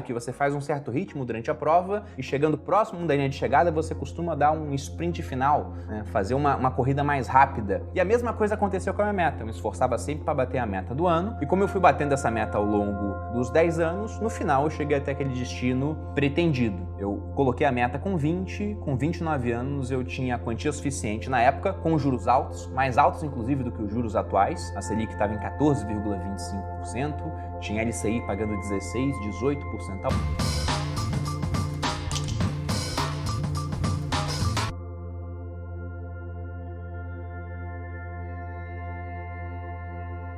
que você faz um certo ritmo durante a prova e chegando próximo da linha de chegada você costuma dar um sprint final, né? Fazer uma corrida mais rápida. E a mesma coisa aconteceu com a minha meta. Eu me esforçava sempre para bater a meta do ano e como eu fui batendo essa meta ao longo dos 10 anos, no final eu cheguei até aquele destino pretendido. Eu coloquei a meta com 20, com 29 anos eu tinha a quantia suficiente na época, com juros altos, mais altos inclusive do que os juros atuais. A Selic estava em 14,25%, tinha LCI pagando 16, 18% ao ano.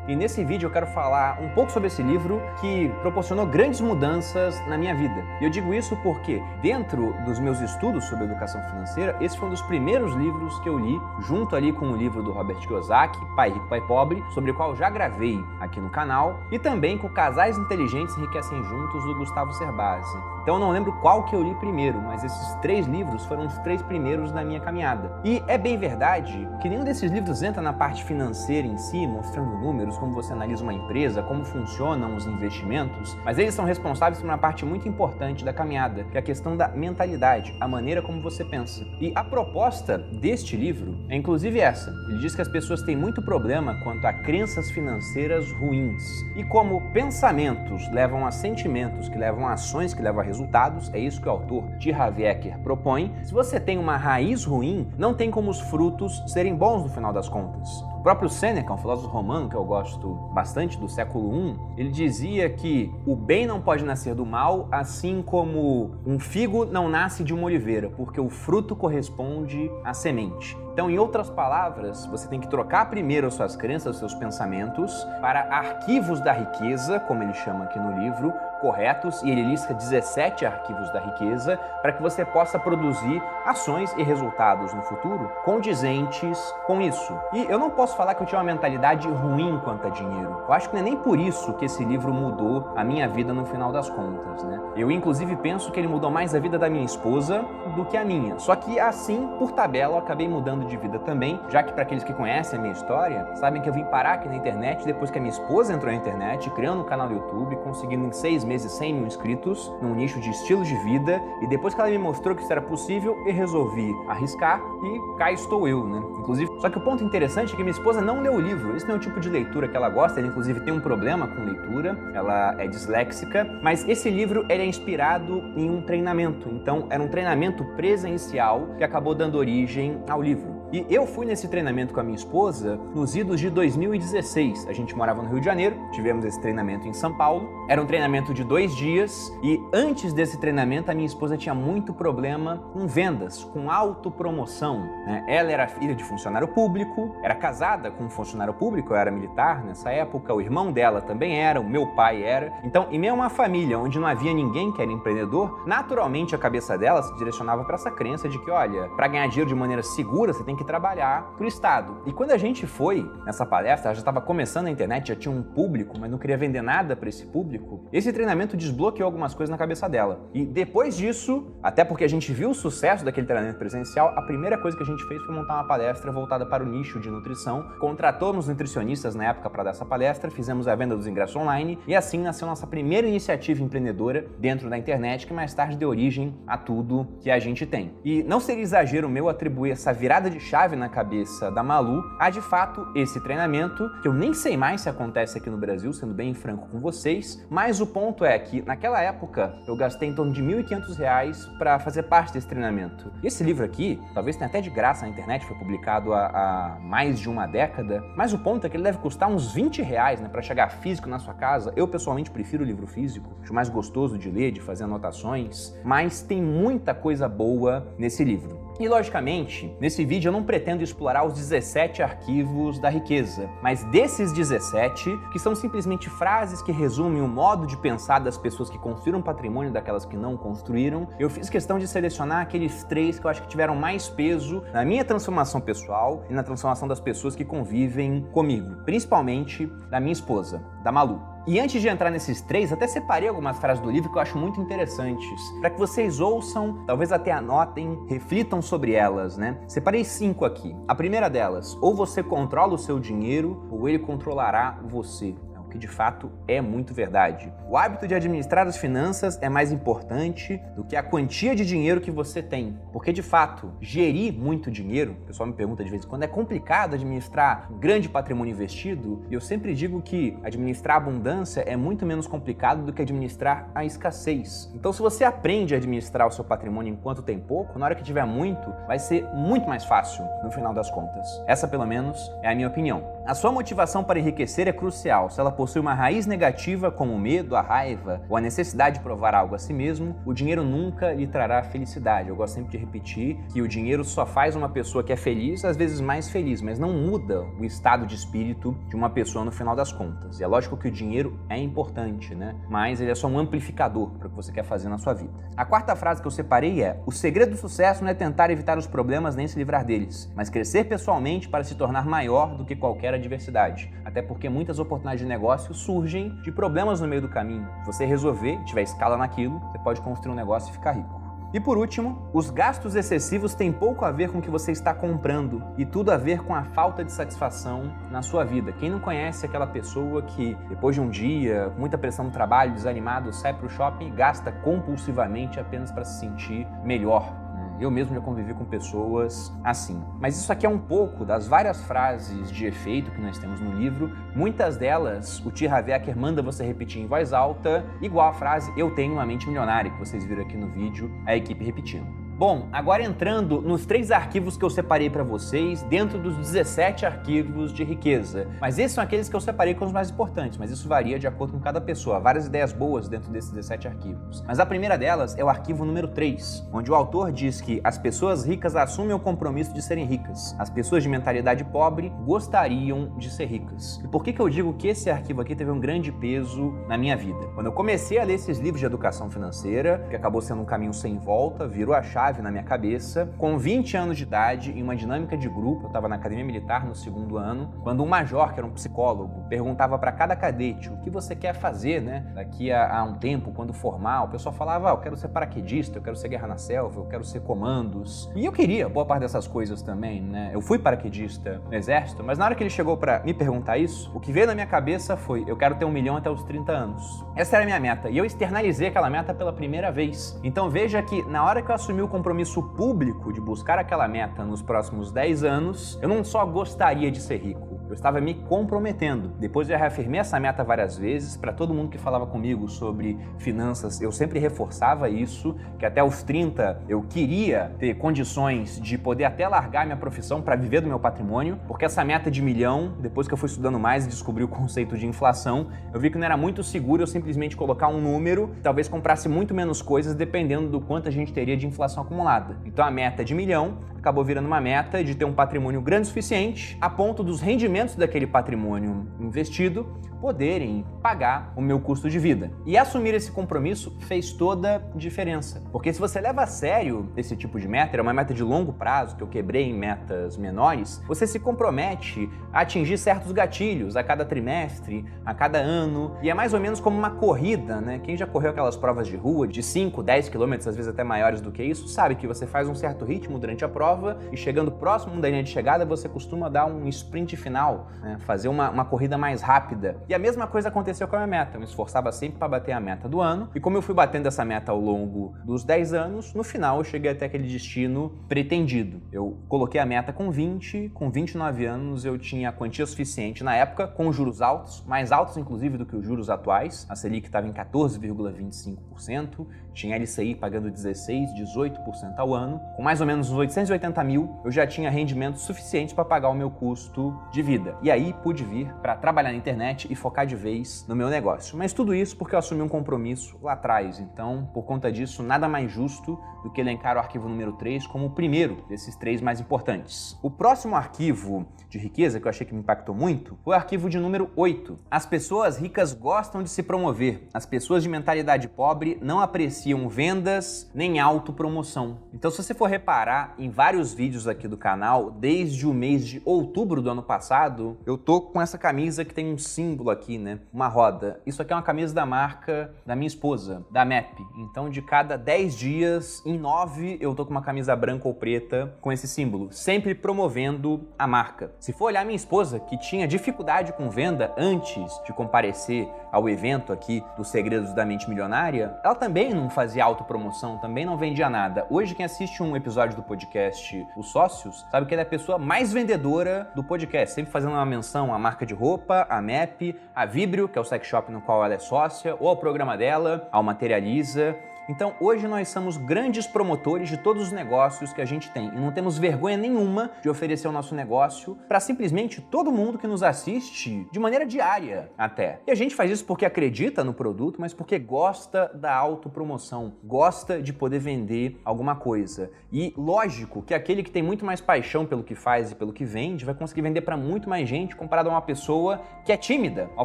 E nesse vídeo eu quero falar um pouco sobre esse livro que proporcionou grandes mudanças na minha vida. E eu digo isso porque dentro dos meus estudos sobre educação financeira, esse foi um dos primeiros livros que eu li, junto ali com o livro do Robert Kiyosaki, Pai Rico, Pai Pobre, sobre o qual eu já gravei aqui no canal, e também com Casais Inteligentes Enriquecem Juntos, do Gustavo Cerbasi. Então eu não lembro qual que eu li primeiro, mas esses 3 livros foram os 3 primeiros na minha caminhada. E é bem verdade que nenhum desses livros entra na parte financeira em si, mostrando números, como você analisa uma empresa, como funcionam os investimentos, mas eles são responsáveis por uma parte muito importante da caminhada, que é a questão da mentalidade, a maneira como você pensa. E a proposta deste livro é inclusive essa. Ele diz que as pessoas têm muito problema quanto a crenças financeiras ruins. E como pensamentos levam a sentimentos, que levam a ações, que levam a resultados, é isso que o autor T. Harv Eker propõe. Se você tem uma raiz ruim, não tem como os frutos serem bons no final das contas. O próprio Sêneca, um filósofo romano que eu gosto bastante, do século I, ele dizia que o bem não pode nascer do mal, assim como um figo não nasce de uma oliveira, porque o fruto corresponde à semente. Então, em outras palavras, você tem que trocar primeiro as suas crenças, os seus pensamentos, para arquivos da riqueza, como ele chama aqui no livro, corretos, e ele lista 17 arquivos da riqueza, para que você possa produzir ações e resultados no futuro condizentes com isso. E eu não posso falar que eu tinha uma mentalidade ruim quanto a dinheiro. Eu acho que não é nem por isso que esse livro mudou a minha vida no final das contas, né? Eu, inclusive, penso que ele mudou mais a vida da minha esposa do que a minha. Só que, assim, por tabela, eu acabei mudando de vida também, já que para aqueles que conhecem a minha história, sabem que eu vim parar aqui na internet depois que a minha esposa entrou na internet, criando um canal no YouTube, conseguindo em 6 meses 100 mil inscritos, num nicho de estilo de vida, e depois que ela me mostrou que isso era possível, eu resolvi arriscar e cá estou eu, né? Inclusive, só que o ponto interessante é que minha esposa não leu o livro, esse não é o tipo de leitura que ela gosta, ela inclusive tem um problema com leitura, ela é disléxica, mas esse livro ele é inspirado em um treinamento, então era um treinamento presencial que acabou dando origem ao livro. E eu fui nesse treinamento com a minha esposa nos idos de 2016. A gente morava no Rio de Janeiro, tivemos esse treinamento em São Paulo. Era um treinamento de 2 dias e antes desse treinamento a minha esposa tinha muito problema com vendas, com autopromoção, né? Ela era filha de funcionário público, era casada com um funcionário público, eu era militar nessa época, o irmão dela também era, o meu pai era. Então, em meio a uma família onde não havia ninguém que era empreendedor, naturalmente a cabeça dela se direcionava para essa crença de que, olha, para ganhar dinheiro de maneira segura, você tem que trabalhar para o Estado. E quando a gente foi nessa palestra, ela já estava começando na internet, já tinha um público, mas não queria vender nada para esse público, esse treinamento desbloqueou algumas coisas na cabeça dela. E depois disso, até porque a gente viu o sucesso daquele treinamento presencial, a primeira coisa que a gente fez foi montar uma palestra voltada para o nicho de nutrição, contratamos nutricionistas na época para dar essa palestra, fizemos a venda dos ingressos online e assim nasceu nossa primeira iniciativa empreendedora dentro da internet, que mais tarde deu origem a tudo que a gente tem. E não seria exagero meu atribuir essa virada de chave na cabeça da Malu a, de fato, esse treinamento, que eu nem sei mais se acontece aqui no Brasil, sendo bem franco com vocês, mas o ponto é que, naquela época, eu gastei em torno de R$ 1.500 para fazer parte desse treinamento. E esse livro aqui, talvez tenha até de graça na internet, foi publicado há mais de uma década, mas o ponto é que ele deve custar uns R$ 20, né, para chegar físico na sua casa. Eu, pessoalmente, prefiro o livro físico, acho mais gostoso de ler, de fazer anotações, mas tem muita coisa boa nesse livro. E, logicamente, nesse vídeo eu não pretendo explorar os 17 arquivos da riqueza, mas desses 17, que são simplesmente frases que resumem o modo de pensar das pessoas que construíram patrimônio daquelas que não construíram, eu fiz questão de selecionar aqueles 3 que eu acho que tiveram mais peso na minha transformação pessoal e na transformação das pessoas que convivem comigo, principalmente da minha esposa, da Malu. E antes de entrar nesses 3, até separei algumas frases do livro que eu acho muito interessantes, para que vocês ouçam, talvez até anotem, reflitam sobre elas, né? Separei 5 aqui. A primeira delas: ou você controla o seu dinheiro, ou ele controlará você. É o porque de fato é muito verdade. O hábito de administrar as finanças é mais importante do que a quantia de dinheiro que você tem, porque de fato, gerir muito dinheiro, o pessoal me pergunta de vez em quando, é complicado administrar um grande patrimônio investido, e eu sempre digo que administrar a abundância é muito menos complicado do que administrar a escassez. Então, se você aprende a administrar o seu patrimônio enquanto tem pouco, na hora que tiver muito, vai ser muito mais fácil no final das contas. Essa, pelo menos, é a minha opinião. A sua motivação para enriquecer é crucial. Se ela possui uma raiz negativa, como o medo, a raiva ou a necessidade de provar algo a si mesmo, o dinheiro nunca lhe trará felicidade. Eu gosto sempre de repetir que o dinheiro só faz uma pessoa que é feliz, às vezes mais feliz, mas não muda o estado de espírito de uma pessoa no final das contas. E é lógico que o dinheiro é importante, né? Mas ele é só um amplificador para o que você quer fazer na sua vida. A quarta frase que eu separei é: o segredo do sucesso não é tentar evitar os problemas nem se livrar deles, mas crescer pessoalmente para se tornar maior do que qualquer adversidade. Até porque muitas oportunidades de negócio surgem de problemas no meio do caminho. Se você resolver, tiver escala naquilo, você pode construir um negócio e ficar rico. E por último, os gastos excessivos têm pouco a ver com o que você está comprando e tudo a ver com a falta de satisfação na sua vida. Quem não conhece aquela pessoa que, depois de um dia, com muita pressão no trabalho, desanimado, sai para o shopping e gasta compulsivamente apenas para se sentir melhor? Eu mesmo já convivi com pessoas assim. Mas isso aqui é um pouco das várias frases de efeito que nós temos no livro. Muitas delas, o T. Harv Eker manda você repetir em voz alta, igual a frase "eu tenho uma mente milionária", que vocês viram aqui no vídeo, a equipe repetindo. Bom, agora entrando nos 3 arquivos que eu separei para vocês dentro dos 17 arquivos de riqueza. Mas esses são aqueles que eu separei com os mais importantes, mas isso varia de acordo com cada pessoa. Há várias ideias boas dentro desses 17 arquivos. Mas a primeira delas é o arquivo número 3, onde o autor diz que as pessoas ricas assumem o compromisso de serem ricas. As pessoas de mentalidade pobre gostariam de ser ricas. E por que eu digo que esse arquivo aqui teve um grande peso na minha vida? Quando eu comecei a ler esses livros de educação financeira, que acabou sendo um caminho sem volta, virou a chave na minha cabeça, com 20 anos de idade, em uma dinâmica de grupo, eu estava na academia militar no 2º ano, quando um major, que era um psicólogo, perguntava para cada cadete: o que você quer fazer, né, daqui a um tempo, quando formar? O pessoal falava: eu quero ser paraquedista, eu quero ser guerra na selva, eu quero ser comandos. E eu queria boa parte dessas coisas também, né? Eu fui paraquedista no exército, mas na hora que ele chegou para me perguntar isso, o que veio na minha cabeça foi: eu quero ter 1 milhão até os 30 anos. Essa era a minha meta, e eu externalizei aquela meta pela primeira vez. Então veja que na hora que eu assumi o compromisso público de buscar aquela meta nos próximos 10 anos, eu não só gostaria de ser rico, eu estava me comprometendo. Depois eu reafirmei essa meta várias vezes. Para todo mundo que falava comigo sobre finanças, eu sempre reforçava isso, que até os 30 eu queria ter condições de poder até largar minha profissão para viver do meu patrimônio, porque essa meta de 1 milhão, depois que eu fui estudando mais e descobri o conceito de inflação, eu vi que não era muito seguro eu simplesmente colocar um número, talvez comprasse muito menos coisas dependendo do quanto a gente teria de inflação acumulada. Então a meta de 1 milhão acabou virando uma meta de ter um patrimônio grande o suficiente a ponto dos rendimentos daquele patrimônio investido poderem pagar o meu custo de vida. E assumir esse compromisso fez toda a diferença. Porque se você leva a sério esse tipo de meta, era uma meta de longo prazo, que eu quebrei em metas menores, você se compromete a atingir certos gatilhos a cada trimestre, a cada ano, e é mais ou menos como uma corrida, né? Quem já correu aquelas provas de rua de 5, 10 quilômetros, às vezes até maiores do que isso, sabe que você faz um certo ritmo durante a prova e chegando próximo da linha de chegada, você costuma dar um sprint final, né? Fazer uma corrida mais rápida. E a mesma coisa aconteceu com a minha meta. Eu me esforçava sempre para bater a meta do ano, e como eu fui batendo essa meta ao longo dos 10 anos, no final eu cheguei até aquele destino pretendido. Eu coloquei a meta com 20, com 29 anos eu tinha a quantia suficiente na época, com juros altos, mais altos inclusive do que os juros atuais. A Selic estava em 14,25%, tinha LCI pagando 16%, 18% ao ano. Com mais ou menos uns 880 mil, eu já tinha rendimentos suficientes para pagar o meu custo de vida. E aí pude vir para trabalhar na internet e focar de vez no meu negócio. Mas tudo isso porque eu assumi um compromisso lá atrás. Então, por conta disso, nada mais justo do que elencar o arquivo número 3 como o primeiro desses 3 mais importantes. O próximo arquivo de riqueza, que eu achei que me impactou muito, foi o arquivo de número 8. As pessoas ricas gostam de se promover. As pessoas de mentalidade pobre não apreciam vendas nem autopromoção. Então, se você for reparar em vários vídeos aqui do canal, desde o mês de outubro do ano passado, lado, eu tô com essa camisa que tem um símbolo aqui, né? Uma roda. Isso aqui é uma camisa da marca da minha esposa, da MAP. Então, de cada 10 dias, em 9, eu tô com uma camisa branca ou preta com esse símbolo, sempre promovendo a marca. Se for olhar minha esposa, que tinha dificuldade com venda antes de comparecer ao evento aqui dos Segredos da Mente Milionária, ela também não fazia autopromoção, também não vendia nada. Hoje, quem assiste um episódio do podcast Os Sócios, sabe que ela é a pessoa mais vendedora do podcast, sempre fazendo uma menção à marca de roupa, à MAP, à Vibrio, que é o sex shop no qual ela é sócia, ou ao programa dela, ao Materializa. Então, hoje nós somos grandes promotores de todos os negócios que a gente tem e não temos vergonha nenhuma de oferecer o nosso negócio para simplesmente todo mundo que nos assiste de maneira diária até. E a gente faz isso porque acredita no produto, mas porque gosta da autopromoção, gosta de poder vender alguma coisa. E lógico que aquele que tem muito mais paixão pelo que faz e pelo que vende vai conseguir vender para muito mais gente comparado a uma pessoa que é tímida ao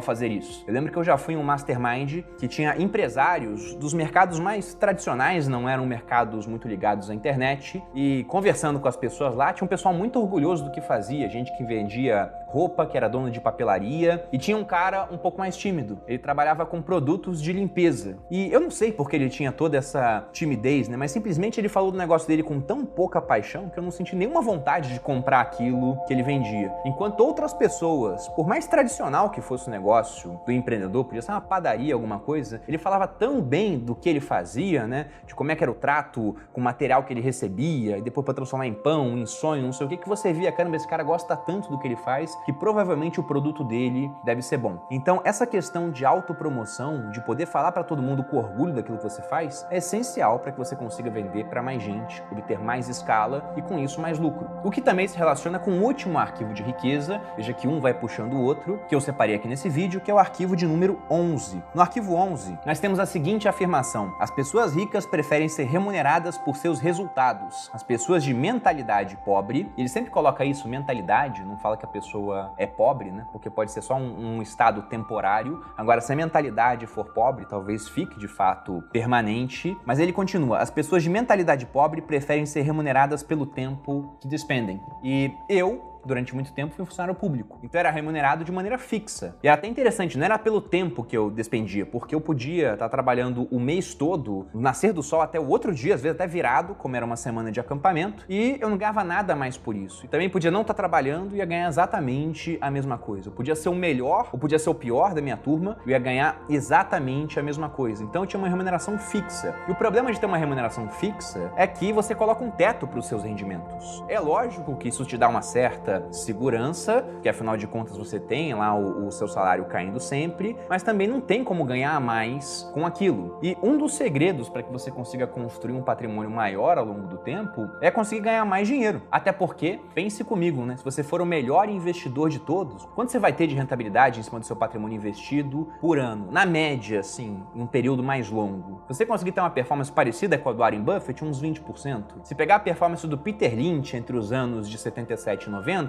fazer isso. Eu lembro que eu já fui em um mastermind que tinha empresários dos mercados mais tradicionais, não eram mercados muito ligados à internet, e conversando com as pessoas lá, tinha um pessoal muito orgulhoso do que fazia, gente que vendia roupa, que era dono de papelaria, e tinha um cara um pouco mais tímido. Ele trabalhava com produtos de limpeza. E eu não sei porque ele tinha toda essa timidez, né? Mas simplesmente ele falou do negócio dele com tão pouca paixão que eu não senti nenhuma vontade de comprar aquilo que ele vendia. Enquanto outras pessoas, por mais tradicional que fosse o negócio do empreendedor, podia ser uma padaria, alguma coisa, ele falava tão bem do que ele fazia, né? De como é que era o trato com o material que ele recebia, e depois para transformar em pão, em sonho, não sei o que você via, caramba, esse cara gosta tanto do que ele faz, que provavelmente o produto dele deve ser bom. Então, essa questão de autopromoção, de poder falar para todo mundo com orgulho daquilo que você faz, é essencial para que você consiga vender para mais gente, obter mais escala e com isso mais lucro. O que também se relaciona com o último arquivo de riqueza, veja que um vai puxando o outro, que eu separei aqui nesse vídeo, que é o arquivo de número 11. No arquivo 11, nós temos a seguinte afirmação: as pessoas ricas preferem ser remuneradas por seus resultados. As pessoas de mentalidade pobre, ele sempre coloca isso, mentalidade, não fala que a pessoa é pobre, né? Porque pode ser só um estado temporário. Agora, se a mentalidade for pobre, talvez fique de fato permanente. Mas ele continua: as pessoas de mentalidade pobre preferem ser remuneradas pelo tempo que despendem. E eu, durante muito tempo, fui funcionário público. Então era remunerado de maneira fixa. E era até interessante, não era pelo tempo que eu despendia, porque eu podia estar trabalhando o mês todo, no nascer do sol até o outro dia, às vezes até virado, como era uma semana de acampamento, e eu não ganhava nada mais por isso. E também podia não estar trabalhando e ia ganhar exatamente a mesma coisa. Eu podia ser o melhor ou podia ser o pior da minha turma, eu ia ganhar exatamente a mesma coisa. Então eu tinha uma remuneração fixa. E o problema de ter uma remuneração fixa é que você coloca um teto para os seus rendimentos. É lógico que isso te dá uma certa segurança, que afinal de contas você tem lá o seu salário caindo sempre, mas também não tem como ganhar mais com aquilo. E um dos segredos para que você consiga construir um patrimônio maior ao longo do tempo é conseguir ganhar mais dinheiro. Até porque, pense comigo, né? Se você for o melhor investidor de todos, quanto você vai ter de rentabilidade em cima do seu patrimônio investido por ano? Na média, assim, em um período mais longo. Se você conseguir ter uma performance parecida com a do Warren Buffett, uns 20%. Se pegar a performance do Peter Lynch entre os anos de 77 e 90,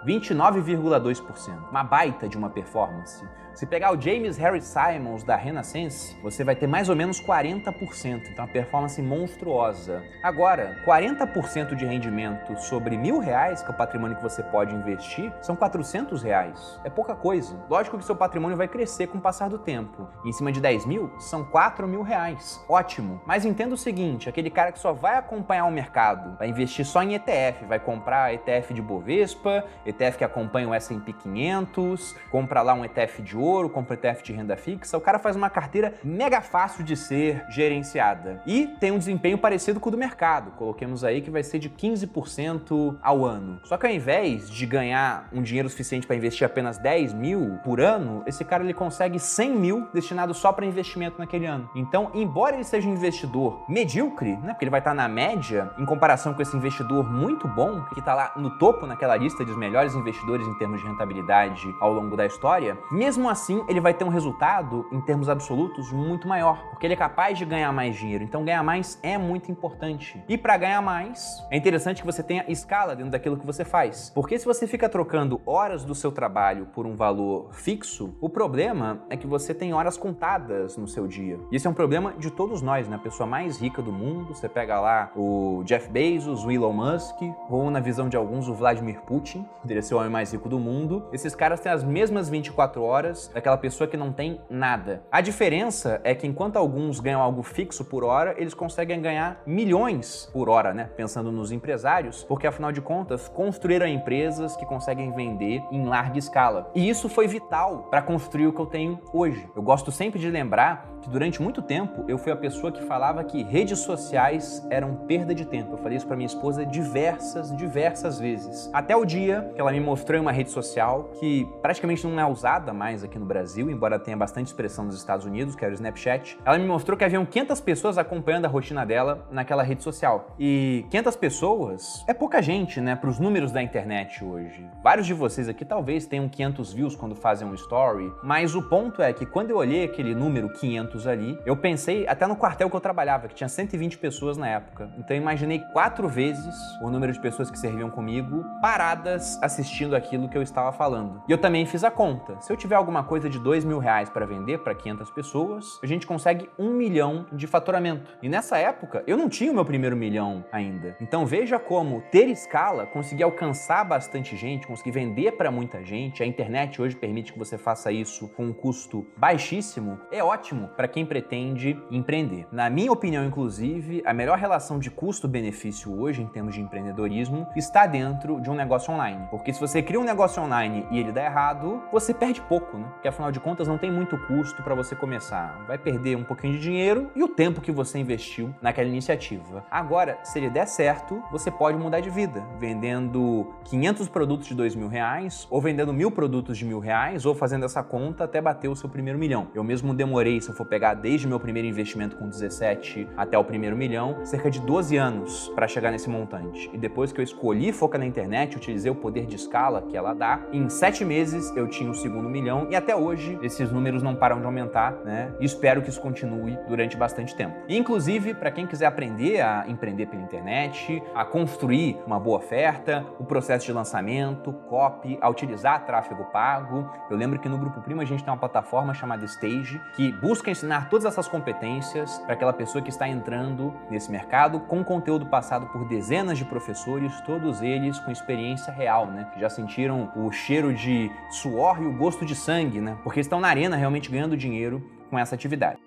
29,2%. Uma baita de uma performance. Se pegar o James Harry Simons da Renaissance, você vai ter mais ou menos 40%, então uma performance monstruosa. Agora, 40% de rendimento sobre R$1.000, que é o patrimônio que você pode investir, são R$400. É pouca coisa. Lógico que seu patrimônio vai crescer com o passar do tempo. E em cima de 10 mil, são R$4.000. Ótimo. Mas entenda o seguinte, aquele cara que só vai acompanhar o mercado, vai investir só em ETF, vai comprar ETF de Bovespa, ETF que acompanha o S&P 500, compra lá um ETF de ouro, compra ETF de renda fixa, o cara faz uma carteira mega fácil de ser gerenciada e tem um desempenho parecido com o do mercado. Coloquemos aí que vai ser de 15% ao ano. Só que ao invés de ganhar um dinheiro suficiente para investir apenas 10 mil por ano, esse cara ele consegue 100 mil destinado só para investimento naquele ano. Então, embora ele seja um investidor medíocre, né, porque ele vai estar na média em comparação com esse investidor muito bom, que está lá no topo naquela lista dos melhores investidores em termos de rentabilidade ao longo da história, mesmo assim ele vai ter um resultado em termos absolutos muito maior, porque ele é capaz de ganhar mais dinheiro. Então ganhar mais é muito importante. E para ganhar mais, é interessante que você tenha escala dentro daquilo que você faz. Porque se você fica trocando horas do seu trabalho por um valor fixo, o problema é que você tem horas contadas no seu dia. E esse é um problema de todos nós, né? A pessoa mais rica do mundo, você pega lá o Jeff Bezos, o Elon Musk, ou na visão de alguns o Vladimir Putin, poderia ser o homem mais rico do mundo. Esses caras têm as mesmas 24 horas daquela pessoa que não tem nada. A diferença é que enquanto alguns ganham algo fixo por hora, eles conseguem ganhar milhões por hora, né? Pensando nos empresários, porque afinal de contas, construíram empresas que conseguem vender em larga escala. E isso foi vital para construir o que eu tenho hoje. Eu gosto sempre de lembrar que durante muito tempo eu fui a pessoa que falava que redes sociais eram perda de tempo. Eu falei isso para minha esposa diversas vezes. Até o dia que ela me mostrou em uma rede social que praticamente não é usada mais aqui no Brasil, embora tenha bastante expressão nos Estados Unidos, que era o Snapchat. Ela me mostrou que haviam 500 pessoas acompanhando a rotina dela naquela rede social. E 500 pessoas é pouca gente, né, para os números da internet hoje. Vários de vocês aqui talvez tenham 500 views quando fazem um story, mas o ponto é que quando eu olhei aquele número 500 ali, eu pensei até no quartel que eu trabalhava, que tinha 120 pessoas na época. Então eu imaginei 4 vezes o número de pessoas que serviam comigo paradas assistindo aquilo que eu estava falando. E eu também fiz a conta. Se eu tiver alguma coisa de R$2.000 para vender para 500 pessoas, a gente consegue 1 milhão de faturamento. E nessa época, eu não tinha o meu primeiro milhão ainda. Então veja como ter escala, conseguir alcançar bastante gente, conseguir vender para muita gente. A internet hoje permite que você faça isso com um custo baixíssimo. É ótimo para quem pretende empreender. Na minha opinião, inclusive, a melhor relação de custo-benefício hoje, em termos de empreendedorismo, está dentro de um negócio online. Porque se você cria um negócio online e ele dá errado, você perde pouco, né? Porque afinal de contas não tem muito custo para você começar. Vai perder um pouquinho de dinheiro e o tempo que você investiu naquela iniciativa. Agora, se ele der certo, você pode mudar de vida, vendendo 500 produtos de R$2.000, ou vendendo 1.000 produtos de R$1.000, ou fazendo essa conta até bater o seu primeiro milhão. Eu mesmo demorei, se eu for pegar desde meu primeiro investimento com 17 até o primeiro milhão, cerca de 12 anos para chegar nesse montante. E depois que eu escolhi focar na internet, utilizei o poder de escala que ela dá, em 7 meses eu tinha o segundo milhão e até hoje esses números não param de aumentar, né? E espero que isso continue durante bastante tempo. E, inclusive, para quem quiser aprender a empreender pela internet, a construir uma boa oferta, o processo de lançamento, copy, a utilizar tráfego pago, eu lembro que no Grupo Primo a gente tem uma plataforma chamada Stage que busca ensinar todas essas competências para aquela pessoa que está entrando nesse mercado com conteúdo passado por dezenas de professores, todos eles com experiência real, né? Que já sentiram o cheiro de suor e o gosto de sangue, né? Porque estão na arena realmente ganhando dinheiro com essa atividade.